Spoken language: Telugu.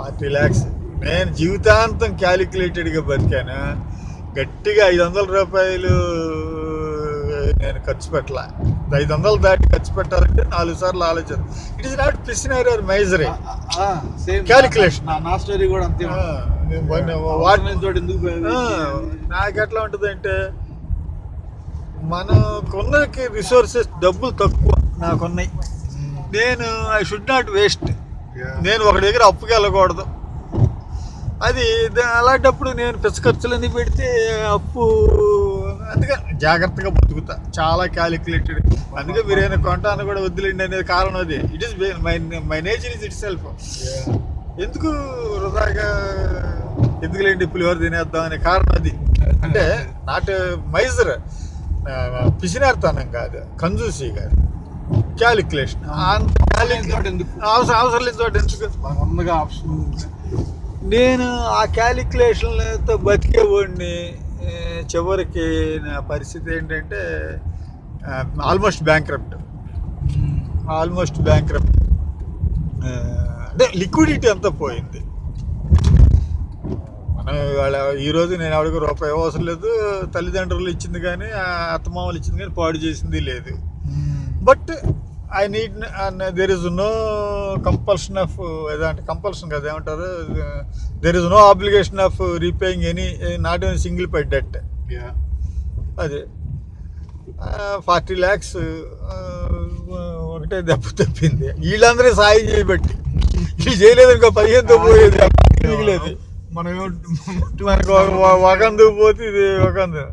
40 lakhs నేను జీవితాంతం క్యాలిక్యులేటెడ్గా బతికాను. గట్టిగా 500 రూపాయలు నేను ఖర్చు పెట్టాల. 500 దాటి ఖర్చు పెట్టాలంటే 4 సార్లు ఆలోచన. ఇట్ ఈస్ నాట్ పిసినరీ ఆర్ మైజరీ, క్యాలిక్యులేషన్. నా స్టోరీ కూడా అంతే. నాకు ఎట్లా ఉంటుంది అంటే, మనకున్నకి రిసోర్సెస్ డబ్బులు తక్కువ నాకున్నాయి. నేను ఐ షుడ్ నాట్ వేస్ట్. నేను ఒక దగ్గర అప్పుకి వెళ్ళకూడదు. అది అలాంటప్పుడు నేను పిచ్చ ఖర్చులన్నీ పెడితే అప్పు. అందుకే జాగ్రత్తగా బతుకుతా, చాలా క్యాలిక్యులేటెడ్. అందుకే మీరైనా కొంటాను కూడా వద్దులేండి అనేది కారణం అది. It is my nature is it self. ఎందుకు వృధాగా ఎందుకులేండి పులిహోర తినేద్దాం అనే కారణం అది. అంటే నాట్ మైజర్, పిసినార్తనం కాదు, కంజూసీ కాదు, క్యాలిక్యులేషన్. అవసరం లేని చోట ఎందుకు ఆప్షన్. నేను ఆ క్యాలిక్యులేషన్లతో బతికేవాడిని. చివరికి నా పరిస్థితి ఏంటంటే ఆల్మోస్ట్ బ్యాంక్రప్ట్. అంటే లిక్విడిటీ అంతా పోయింది. మనం ఈరోజు నేను ఎవరికి రూపాయి అవసరం లేదు. తల్లిదండ్రులు ఇచ్చింది కానీ, అత్తమామలు ఇచ్చింది కానీ పాడు చేసింది లేదు. But I need, there is no compulsion of, ఏదంటే కంపల్షన్ కదా ఏమంటారు, there is no obligation of repaying any, not any single pie debt. అది 40 lakhs ఒకటే దెబ్బ తప్పింది. వీళ్ళందరూ సాయం చేయబట్టి, వీళ్ళు చేయలేదు ఇంకా 15తో పోయేది మిగిలేదు. మనం మనకు ఒకందుకు పోతే ఇది ఒకందు.